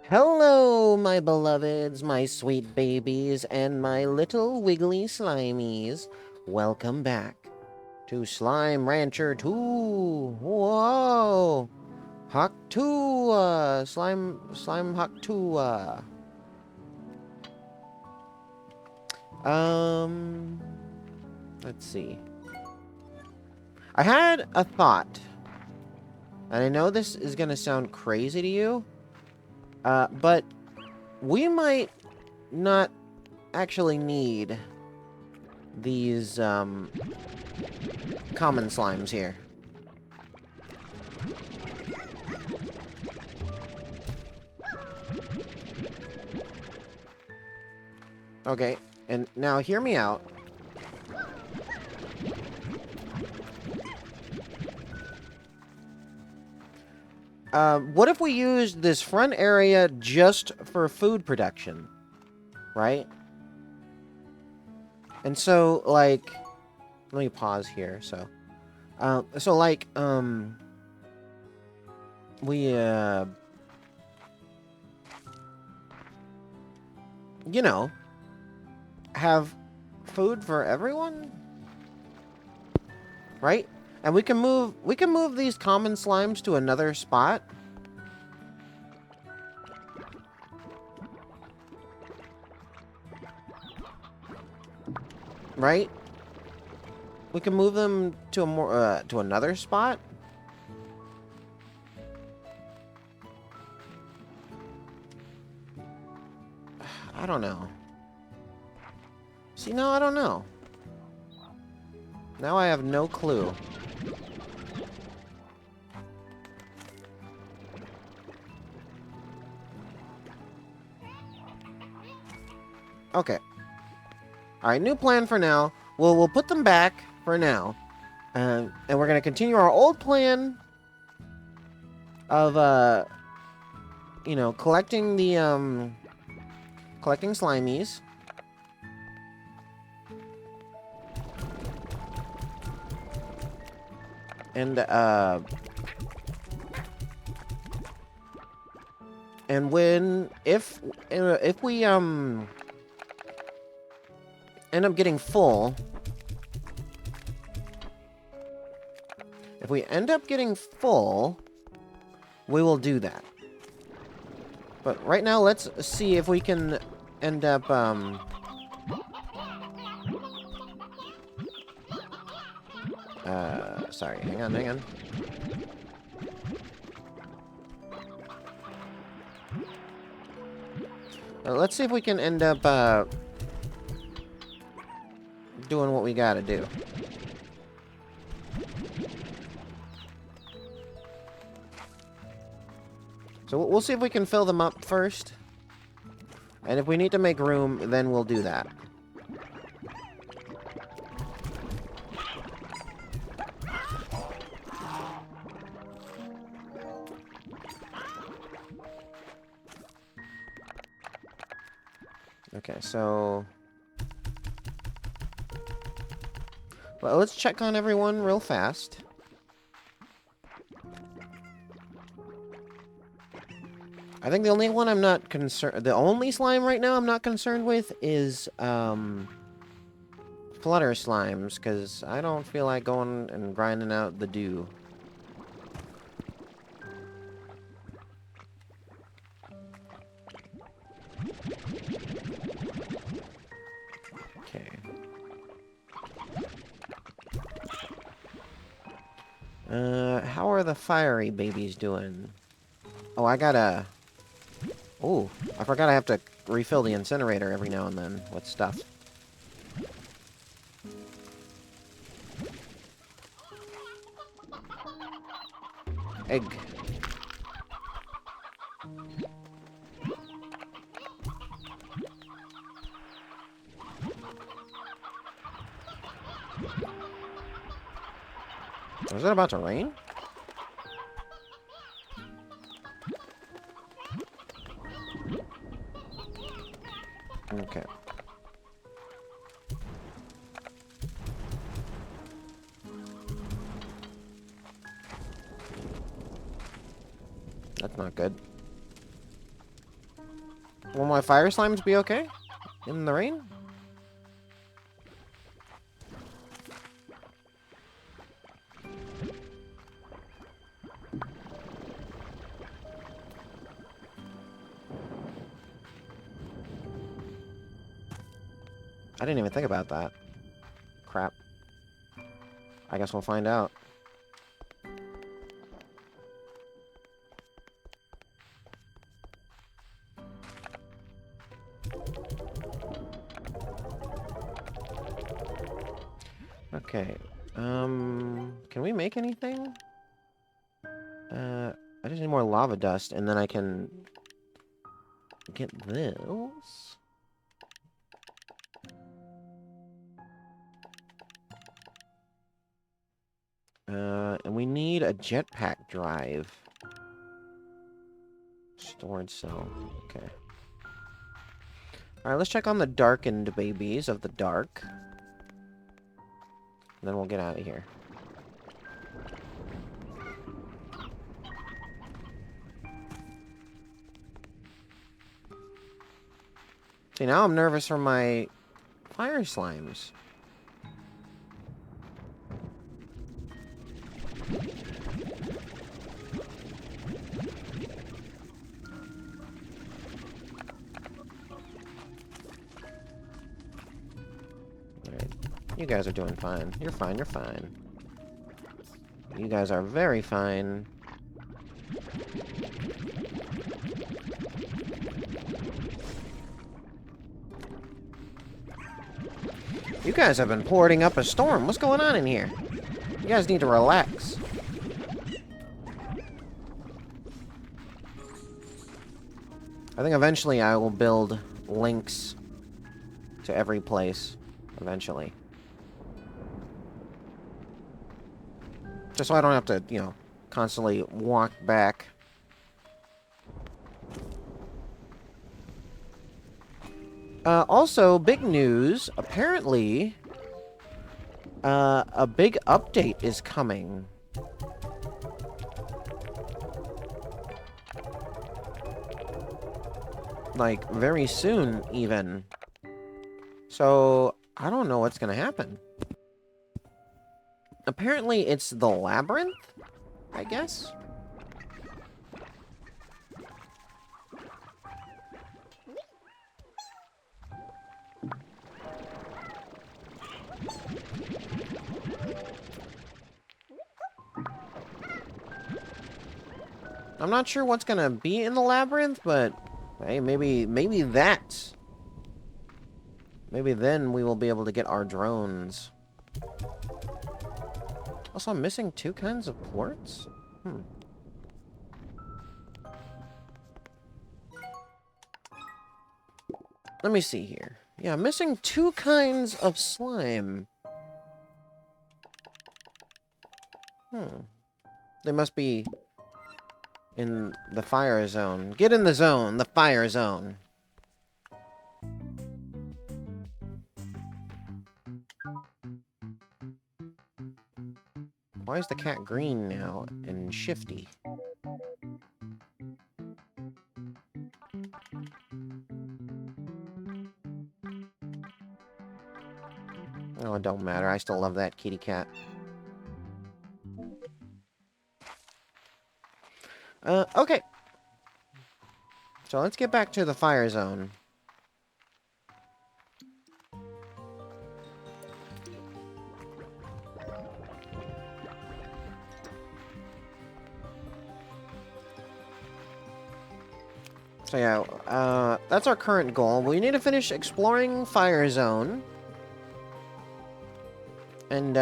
Hello, my beloveds, my sweet babies, and my little wiggly slimies. Welcome back to Slime Rancher 2. Whoa! Hawk 2, Slime Hawk 2. Um, let's see. I had a thought, and I know this is gonna sound crazy to you, but we might not actually need these, common slimes here. Okay, and now hear me out. What if we used this front area just for food production, right? And so, like, let me pause here. We, you know, have food for everyone, right? And we can move these common slimes to another spot. Right? We can move them to a more to another spot. I don't know. See, no, I don't know. Now I have no clue. Okay. Alright, new plan for now. We'll put them back for now. And we're going to continue our old plan of, you know, collecting the, collecting slimies. And if we, end up getting full... If we end up getting full, we will do that. But right now, let's see if we can end up, sorry, hang on. Let's see if we can end up, doing what we gotta do. So we'll see if we can fill them up first. And if we need to make room, then we'll do that. Okay, so... Well, let's check on everyone real fast. I think the only one I'm not concerned... The only slime right now I'm not concerned with is, flutter slimes, because I don't feel like going and grinding out the dew. Okay. How are the fiery babies doing? Oh, I gotta... Oh, I forgot I have to refill the incinerator every now and then with stuff. Egg. Was it about to rain? Okay. That's not good. Will my fire slimes be okay? In the rain? I didn't even think about that. Crap. I guess we'll find out. Okay. Can we make anything? I just need more lava dust, and then I can get this. And we need a jetpack drive. Storage cell. Okay. Alright, let's check on the darkened babies of the dark. And then we'll get out of here. See, now I'm nervous for my fire slimes. Alright. You guys are doing fine. You're fine, you're fine. You guys are very fine. You guys have been pouring up a storm. What's going on in here? You guys need to relax. I think eventually I will build links to every place. Eventually. Just so I don't have to, you know, constantly walk back. Also, big news. Apparently, a big update is coming. Like, very soon, even. So, I don't know what's gonna happen. Apparently, it's the labyrinth, I guess? I'm not sure what's gonna be in the labyrinth, but hey, maybe that. Maybe then we will be able to get our drones. Also, I'm missing 2 kinds of plorts? Let me see here. Yeah, I'm missing 2 kinds of slime. They must be in the fire zone. Get in the zone, the fire zone. Why is the cat green now and shifty? Oh, it don't matter. I still love that kitty cat. Okay. So let's get back to the fire zone. So yeah, that's our current goal. We need to finish exploring Fire Zone. And,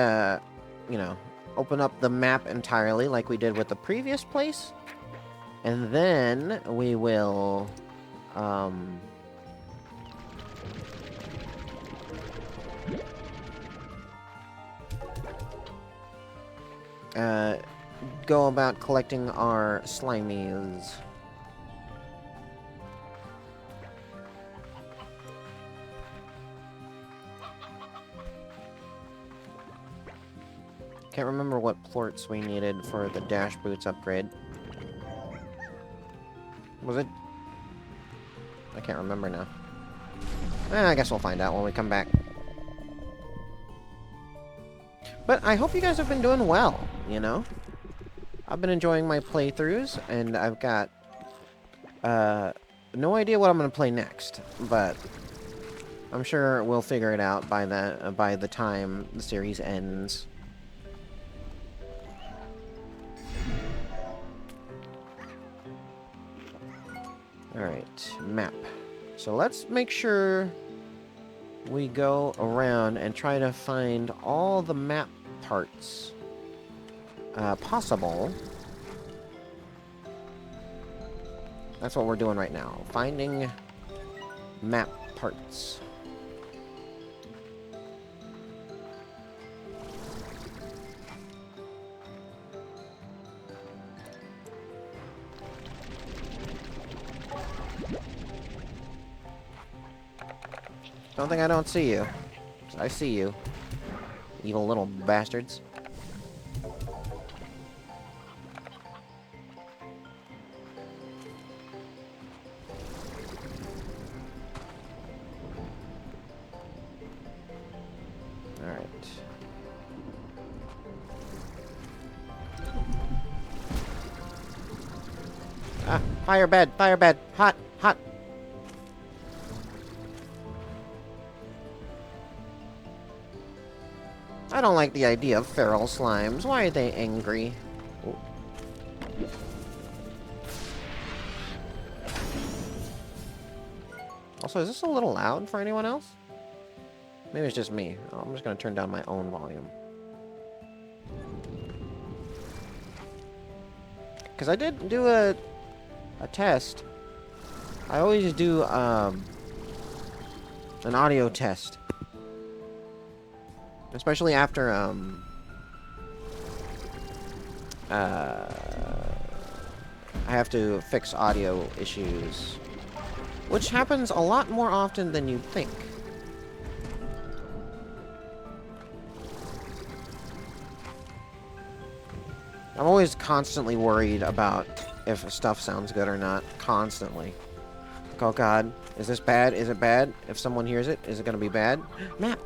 you know, open up the map entirely like we did with the previous place. And then we will, go about collecting our slimies. Can't remember what plorts we needed for the dash boots upgrade. Was it I can't remember now. I guess we'll find out when we come back. But I hope you guys have been doing well, you know? I've been enjoying my playthroughs, and I've got no idea what I'm going to play next, but I'm sure we'll figure it out by the time the series ends. Alright, map. So let's make sure we go around and try to find all the map parts possible. That's what we're doing right now. Finding map parts. Don't think I don't see you. I see you. Evil little bastards. Alright. Ah, fire bed, hot, hot. I don't like the idea of feral slimes. Why are they angry? Oh. Also, is this a little loud for anyone else? Maybe it's just me. Oh, I'm just going to turn down my own volume. Because I did do a test. I always do an audio test. Especially after I have to fix audio issues. Which happens a lot more often than you'd think. I'm always constantly worried about if stuff sounds good or not. Constantly. Like, oh god, is this bad? Is it bad? If someone hears it, is it going to be bad? Map!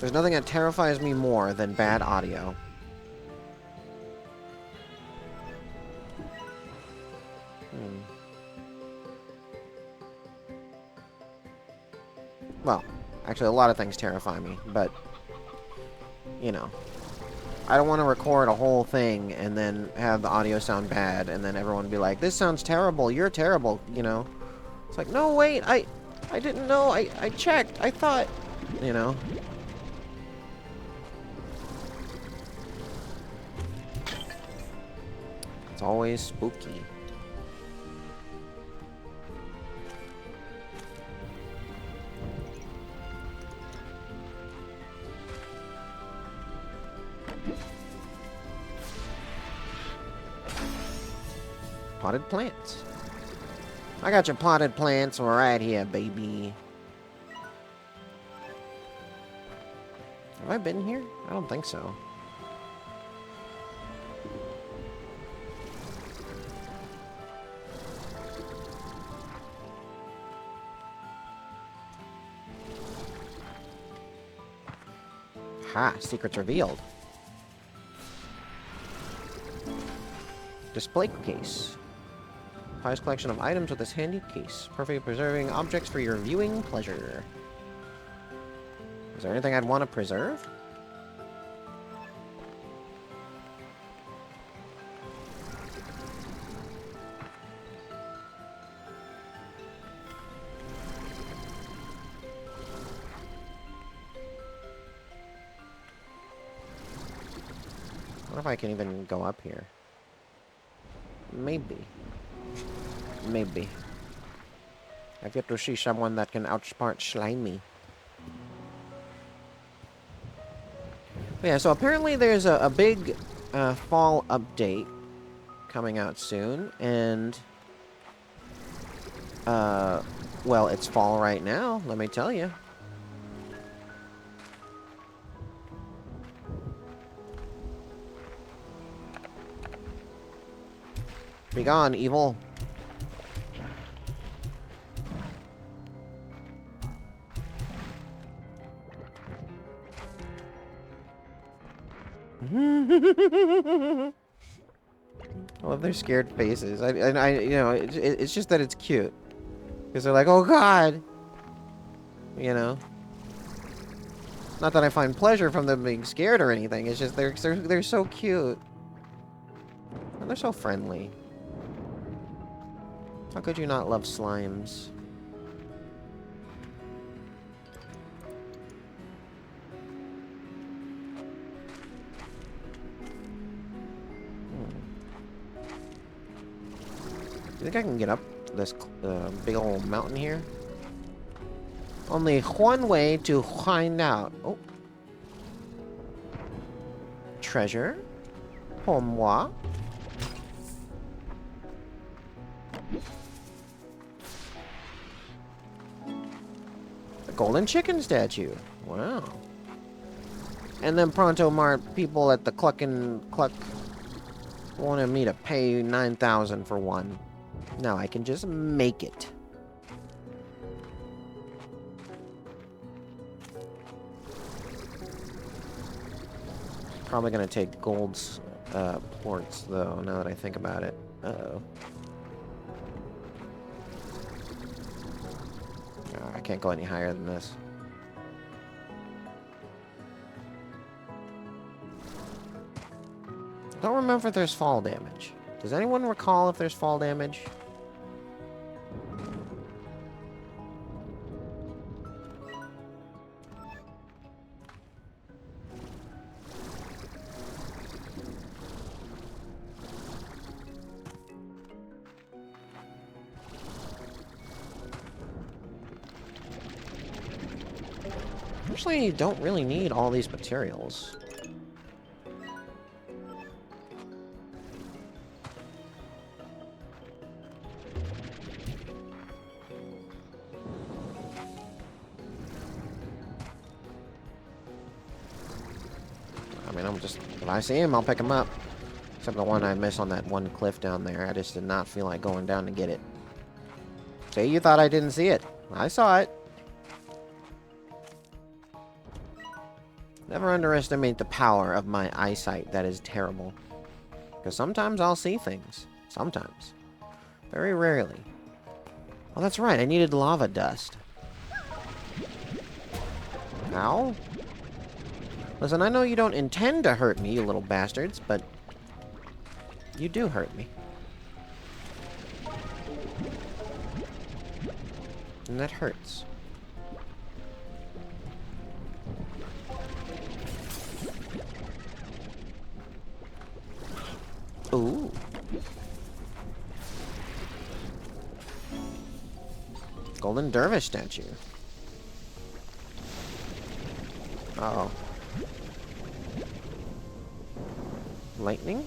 There's nothing that terrifies me more than bad audio. Well, actually a lot of things terrify me, but, you know. I don't want to record a whole thing and then have the audio sound bad and then everyone be like, this sounds terrible, you're terrible, you know. It's like, no, wait, I didn't know, I checked, I thought, you know. It's always spooky. Potted plants. I got your potted plants right here, baby. Have I been here? I don't think so. Ha! Secrets revealed. Display case. Highest collection of items with this handy case. Perfect at preserving objects for your viewing pleasure. Is there anything I'd want to preserve? I wonder if I can even go up here. Maybe. Maybe. I've yet to see someone that can outsmart Slimy. But yeah, so apparently there's a big fall update coming out soon, and well, it's fall right now, let me tell you. Be gone, evil. love their scared faces. You know, it's just that it's cute. Because they're like, oh god! You know? Not that I find pleasure from them being scared or anything, it's just they're so cute. And they're so friendly. How could you not love slimes? You think I can get up this big old mountain here? Only one way to find out. Oh. Treasure? Pour moi? A golden chicken statue. Wow. And then Pronto Mart people at the Cluck wanted me to pay 9,000 for one. Now I can just make it. Probably gonna take gold's ports though, now that I think about it. Uh-oh. Oh, I can't go any higher than this. Don't remember if there's fall damage. Does anyone recall if there's fall damage? Actually, you don't really need all these materials. I mean, I'm just... If I see him, I'll pick him up. Except the one I missed on that one cliff down there. I just did not feel like going down to get it. See, you thought I didn't see it. I saw it. Never underestimate the power of my eyesight. That is terrible. Because sometimes I'll see things. Sometimes. Very rarely. Oh, that's right. I needed lava dust. Ow. Listen, I know you don't intend to hurt me, you little bastards, but you do hurt me. And that hurts. Ooh. Golden Dervish statue. Uh-oh. Lightning?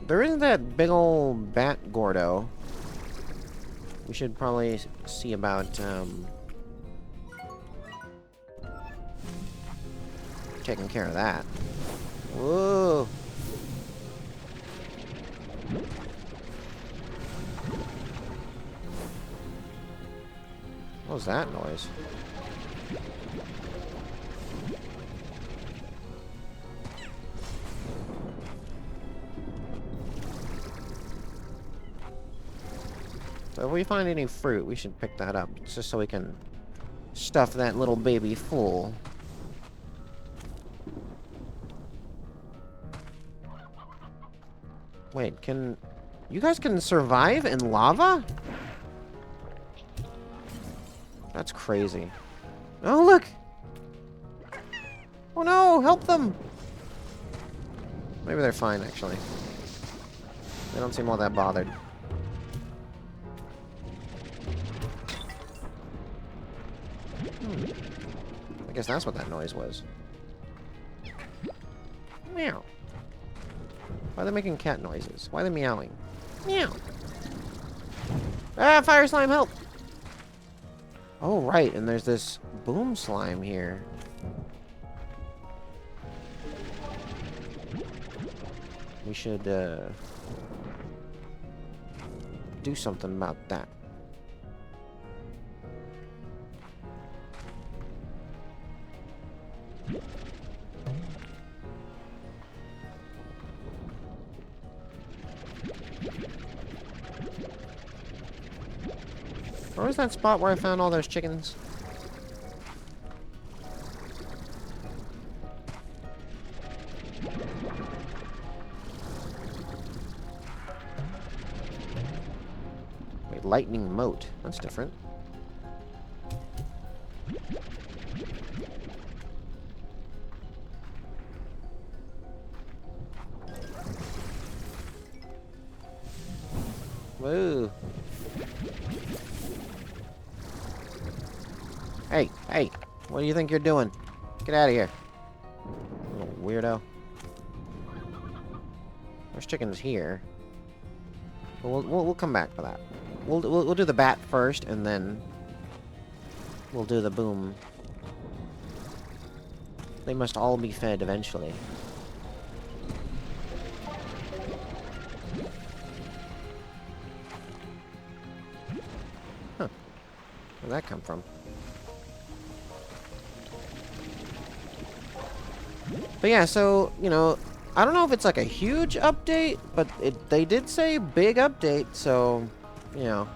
There is that big old bat Gordo. We should probably see about, taking care of that. Whoa! What was that noise? So if we find any fruit, we should pick that up, just so we can stuff that little baby full. Wait, can... You guys can survive in lava? That's crazy. Oh, look! Oh no, help them! Maybe they're fine, actually. They don't seem all that bothered. I guess that's what that noise was. Meow. Why are they making cat noises? Why are they meowing? Meow. Ah, fire slime, help! Oh, right, and there's this boom slime here. We should, do something about that. Where was that spot where I found all those chickens? Wait, lightning moat. That's different. Woo. Hey, hey, what do you think you're doing? Get out of here. Little weirdo. There's chickens here. But we'll come back to that. We'll do the bat first, and then we'll do the boom. They must all be fed eventually. Huh. Where'd that come from? But yeah, so, you know, I don't know if it's like a huge update, but they did say big update, so, you know.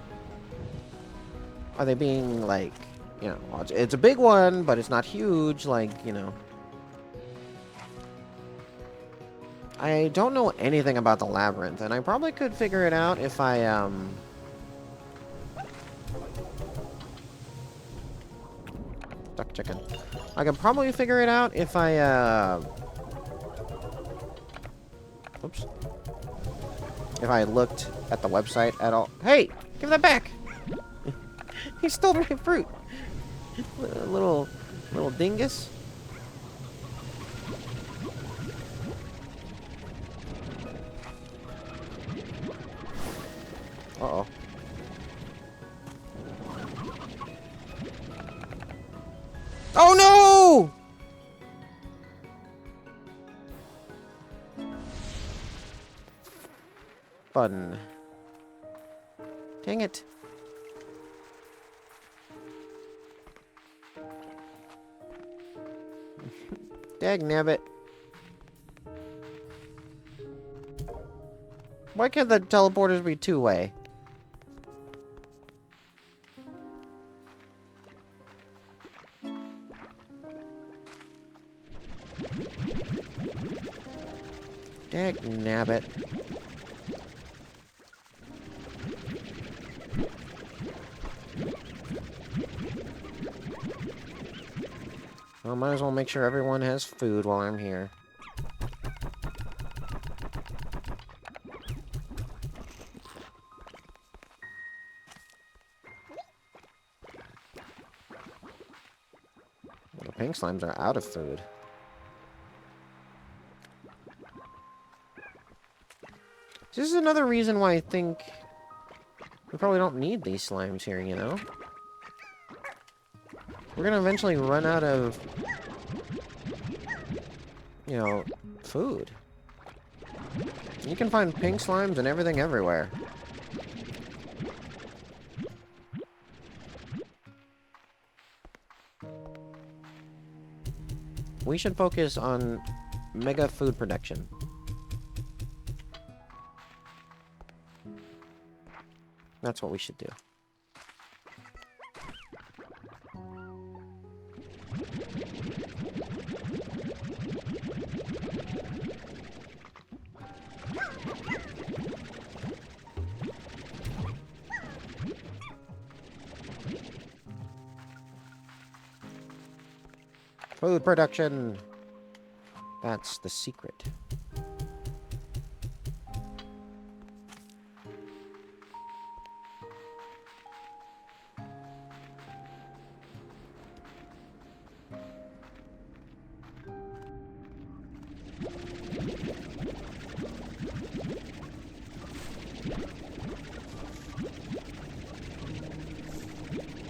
Are they being, like, you know, well, it's a big one, but it's not huge, like, you know. I don't know anything about the labyrinth, and I probably could figure it out if I, Duck chicken. I could probably figure it out if I, oops. If I looked at the website at all. Hey! Give that back! He stole my fruit! Little dingus. Uh-oh. Oh no! Button. Dang it. Dagnabbit. Why can't the teleporters be two-way? Dagnabbit. Well, might as well make sure everyone has food while I'm here. The pink slimes are out of food. This is another reason why I think we probably don't need these slimes here, you know? We're gonna eventually run out of, you know, food. You can find pink slimes and everything everywhere. We should focus on mega food production. That's what we should do. Food production. That's the secret.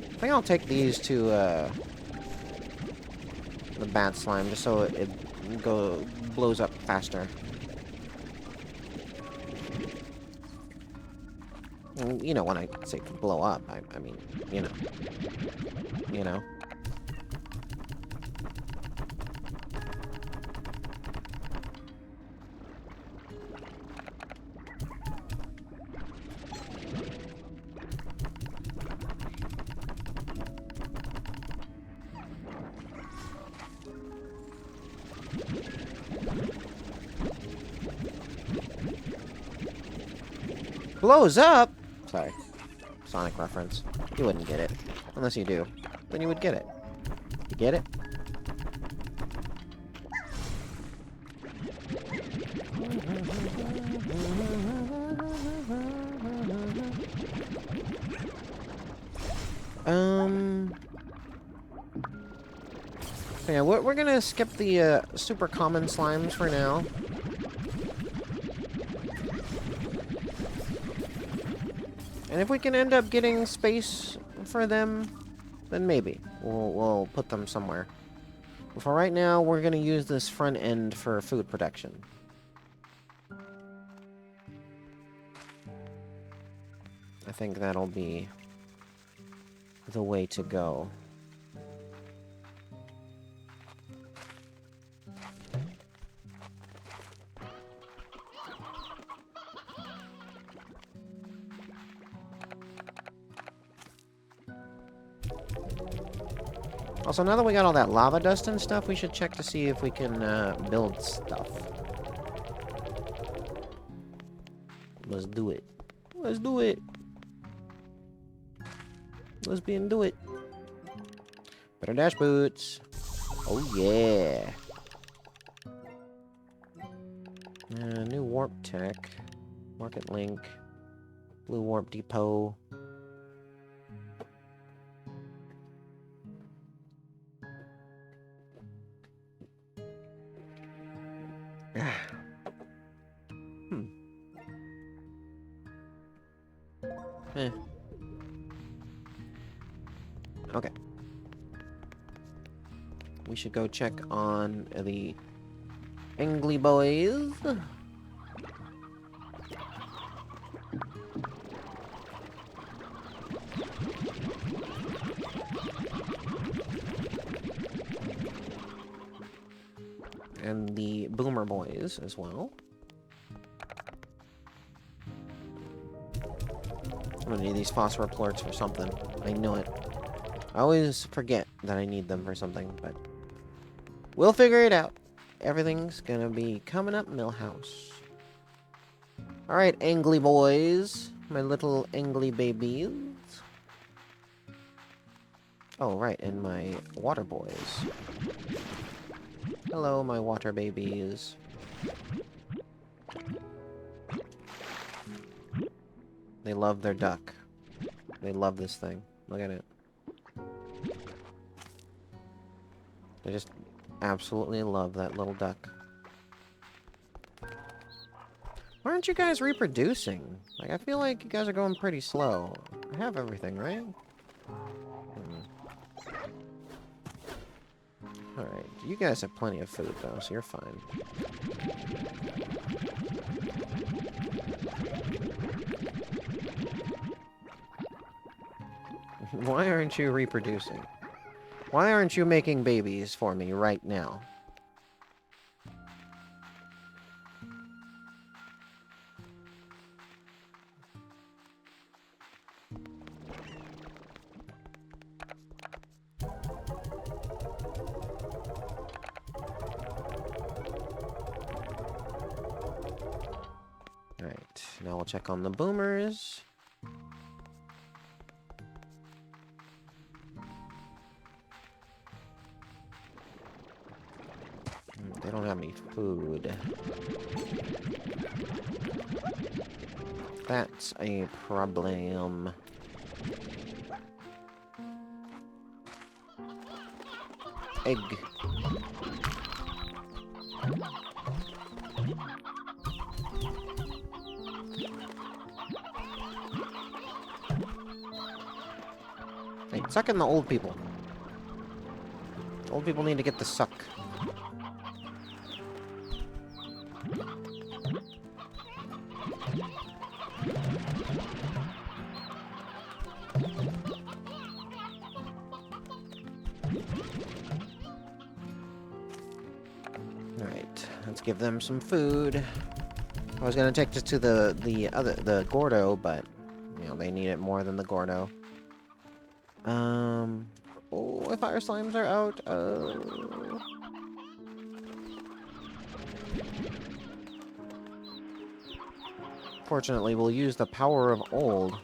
I think I'll take these to the bat slime just so it blows up faster. And, you know, when I say blow up, I mean, you know. You know. blows up! Sorry. Sonic reference. You wouldn't get it. Unless you do. Then you would get it. You get it? Yeah, we're gonna skip the super common slimes for now. And if we can end up getting space for them, then maybe we'll put them somewhere. But for right now, we're gonna use this front end for food production. I think that'll be the way to go. Also, now that we got all that lava dust and stuff, we should check to see if we can build stuff. Let's do it. Let's do it. Let's be and do it. Better dash boots. Oh yeah. New warp tech. Market link. Blue warp depot. Okay. We should go check on the Angly boys. And the Boomer boys as well. I'm gonna need these phosphor plorts for something. I know it. I always forget that I need them for something, but we'll figure it out. Everything's gonna be coming up Millhouse. Alright, Angly boys. My little Angly babies. Oh, right, and my water boys. Hello, my water babies. They love their duck. They love this thing. Look at it. They just absolutely love that little duck. Why aren't you guys reproducing? Like, I feel like you guys are going pretty slow. I have everything, right? Alright, you guys have plenty of food, though, so you're fine. Why aren't you reproducing? Why aren't you making babies for me right now? Alright, now we'll check on the boomers. They don't have any food. That's a problem. Egg. Hey, suck in the old people. Old people need to get the suck. Alright, let's give them some food. I was gonna take this to the Gordo, but you know, they need it more than the Gordo. Oh, if fire slimes are out, Fortunately, we'll use the power of old.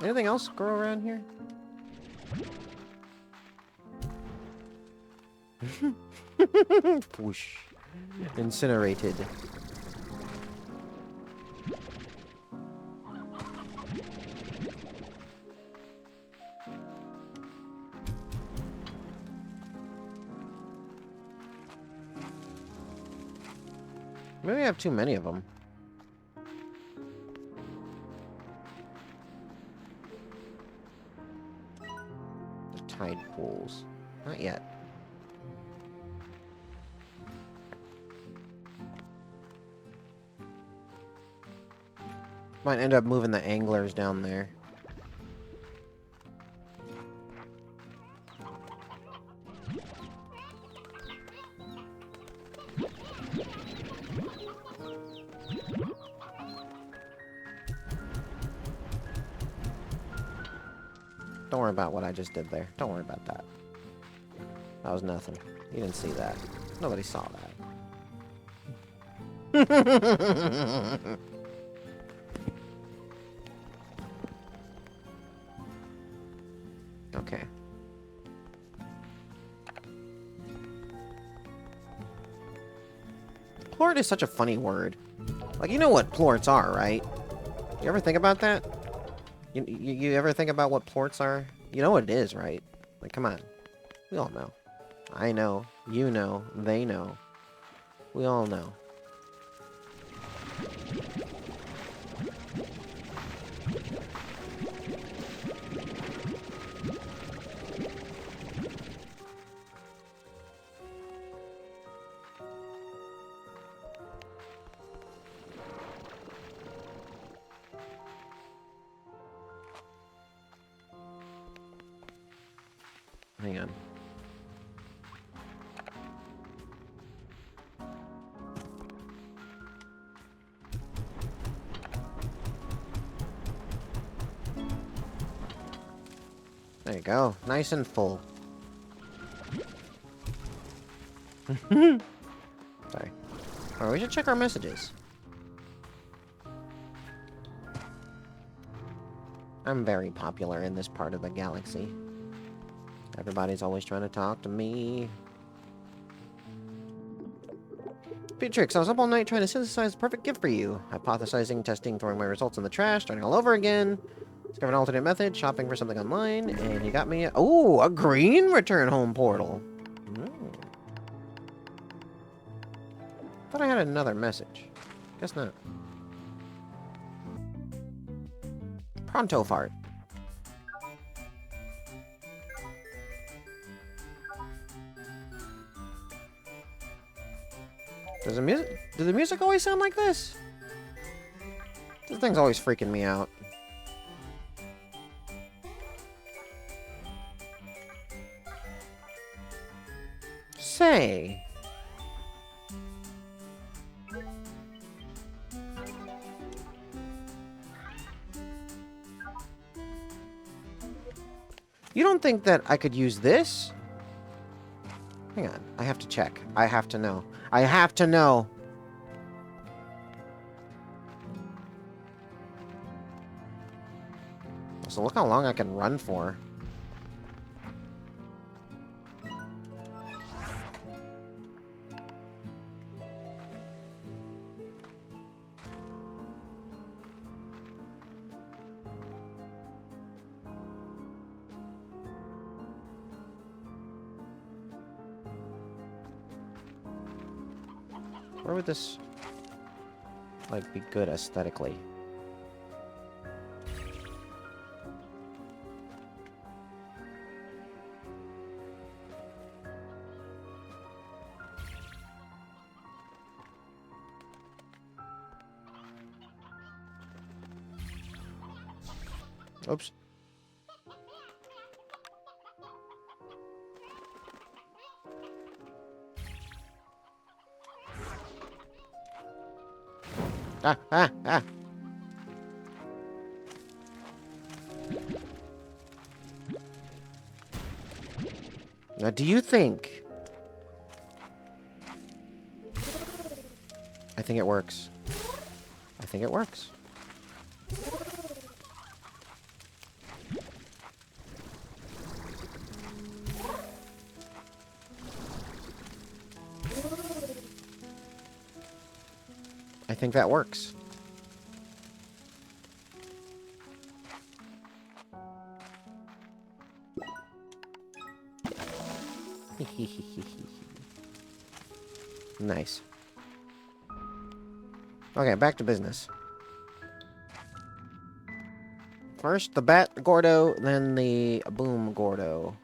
Anything else grow around here? Whoosh. Incinerated. Maybe I have too many of them. The tide pools. Not yet. Might end up moving the anglers down there. Don't worry about what I just did there. Don't worry about that. That was nothing. You didn't see that. Nobody saw that. Okay. Plort is such a funny word. Like, you know what plorts are, right? You ever think about that? You ever think about what plorts are? You know what it is, right? Like, come on. We all know. I know. You know. They know. We all know. Hang on. There you go. Nice and full. Sorry. Alright, we should check our messages. I'm very popular in this part of the galaxy. Everybody's always trying to talk to me. Beatrix, I was up all night trying to synthesize the perfect gift for you. Hypothesizing, testing, throwing my results in the trash, starting all over again. Discovered an alternate method, shopping for something online, and you got me a... Oh, a green return home portal. Thought I had another message. Guess not. Pronto fart. Does the music always sound like this? This thing's always freaking me out. Say. You don't think that I could use this? Hang on. I have to check. I have to know. I have to know. So look how long I can run for. Where would this, like, be good aesthetically? Oops. Ah. Now, do you think... I think it works. I think it works. I think that works. Nice. Okay, back to business. First the Bat Gordo, then the Boom Gordo.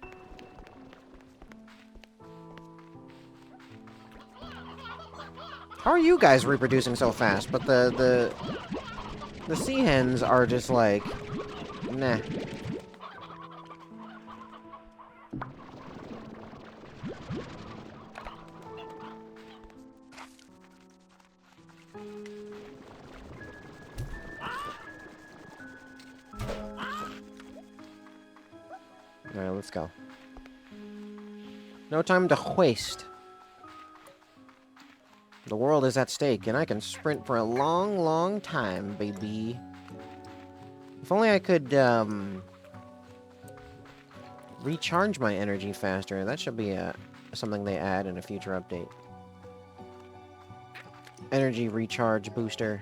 How are you guys reproducing so fast? But the sea hens are just like, nah. Alright, let's go. No time to waste. The world is at stake, and I can sprint for a long, long time, baby. If only I could, recharge my energy faster. That should be something they add in a future update. Energy recharge booster.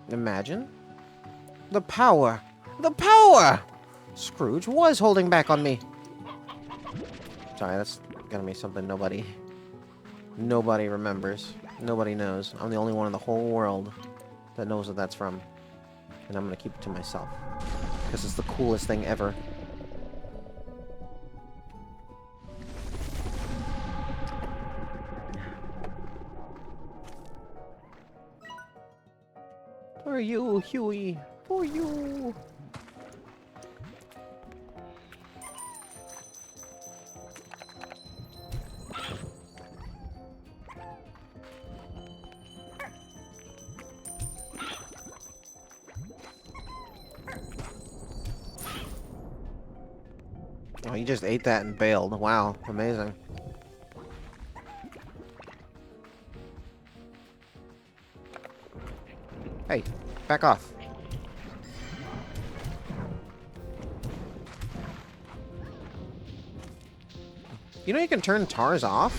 Imagine. The power! The power! Scrooge was holding back on me. Sorry, that's gonna be something nobody remembers. Nobody knows. I'm the only one in the whole world that knows what that's from. And I'm gonna keep it to myself. Because it's the coolest thing ever. For you, Huey. For you. Oh, you just ate that and bailed. Wow, amazing. Hey, back off. You know you can turn TARs off?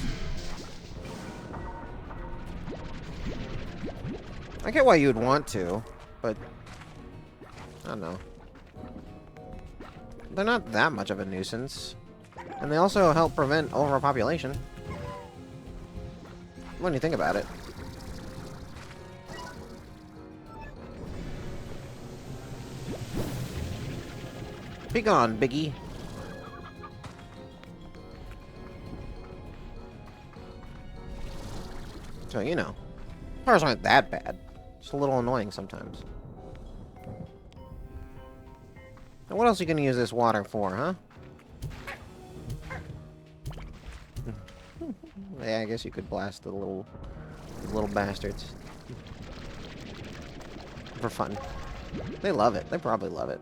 I get why you would want to, but I don't know. They're not that much of a nuisance. And they also help prevent overpopulation. When you think about it. Be gone, Biggie. So, you know. Cars aren't that bad. Just a little annoying sometimes. And what else are you gonna use this water for, huh? Yeah, I guess you could blast the little bastards. For fun. They love it. They probably love it.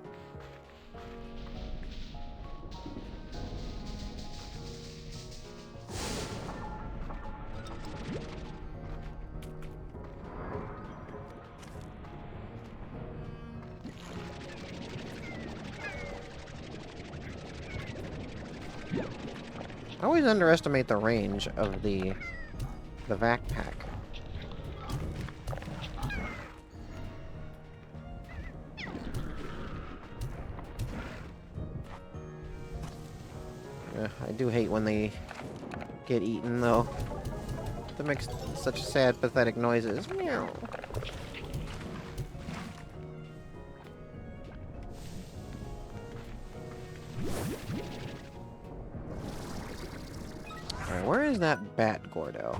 I always underestimate the range of the vac pack. I do hate when they get eaten, though. That makes such sad, pathetic noises. Meow. Alright, where is that Bat Gordo?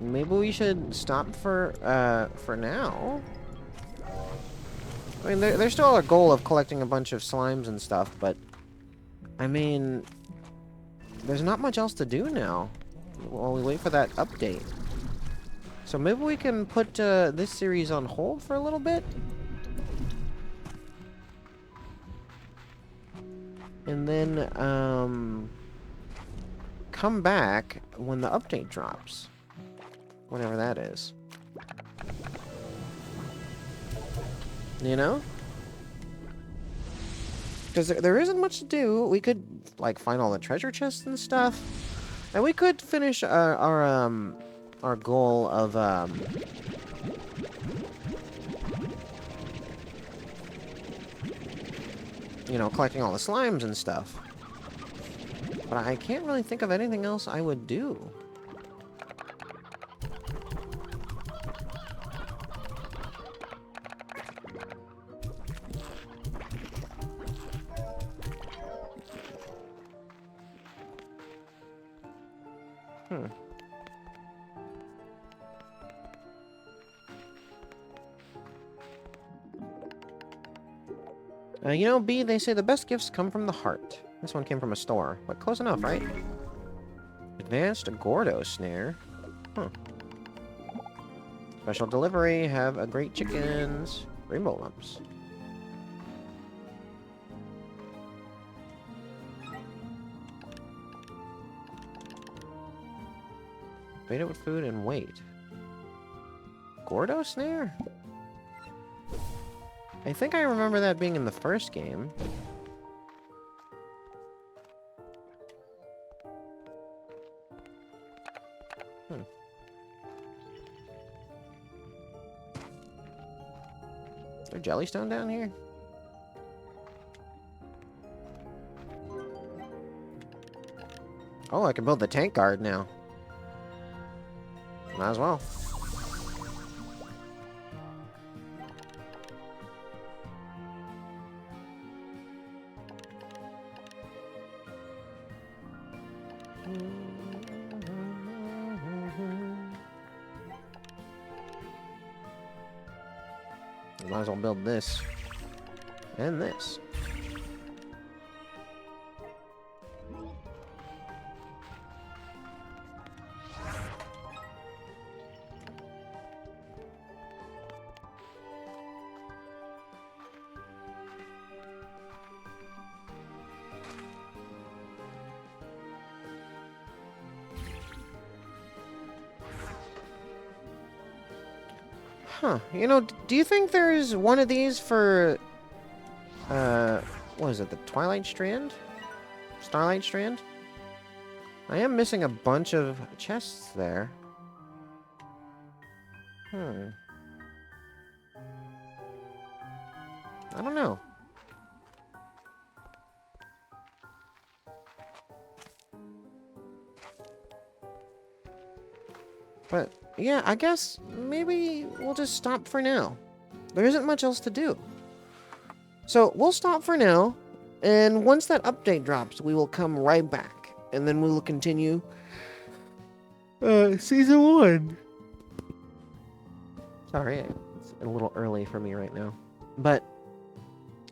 maybe we should stop for now. I mean, there's still a goal of collecting a bunch of slimes and stuff, but I mean, there's not much else to do now while we wait for that update. So maybe we can put this series on hold for a little bit? And then, come back when the update drops. Whenever that is. You know? Because there isn't much to do. We could, like, find all the treasure chests and stuff. And we could finish our goal of, you know, collecting all the slimes and stuff. But I can't really think of anything else I would do. You know, B, they say the best gifts come from the heart. This one came from a store, but close enough, right? Advanced Gordo snare. Huh. Special delivery, have a great chickens. Rainbow lumps. Bait it with food and wait. Gordo snare? I think I remember that being in the first game. Is there jellystone down here? Oh, I can build the tank guard now. Might as well. Might as well build this. And this. Huh. You know, do you think there's one of these for, what is it, the Twilight Strand? Starlight Strand? I am missing a bunch of chests there. I don't know. But, yeah, I guess maybe we'll just stop for now. There isn't much else to do. So, we'll stop for now, and once that update drops, we will come right back. And then we will continue Season 1. Sorry, it's a little early for me right now. But,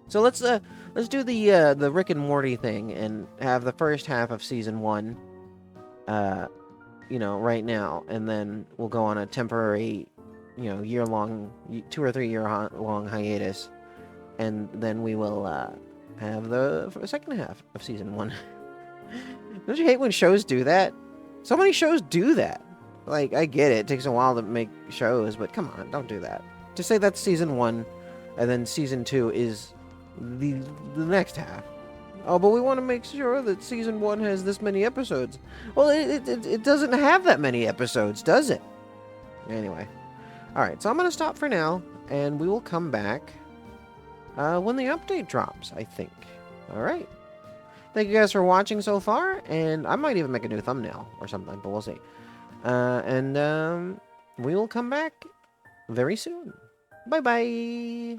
so let's do the Rick and Morty thing and have the first half of Season 1, you know, right now, and then we'll go on a temporary, you know, year-long, 2 or 3 year long hiatus, and then we will have the second half of Season 1. Don't you hate when shows do that? So many shows do that. Like, I get it takes a while to make shows, but come on, don't do that. Just say that's Season 1, and then Season 2 is the next half. Oh, but we want to make sure that Season 1 has this many episodes. Well, it doesn't have that many episodes, does it? Anyway. Alright, so I'm going to stop for now, and we will come back when the update drops, I think. Alright. Thank you guys for watching so far, and I might even make a new thumbnail or something, but we'll see. We will come back very soon. Bye-bye!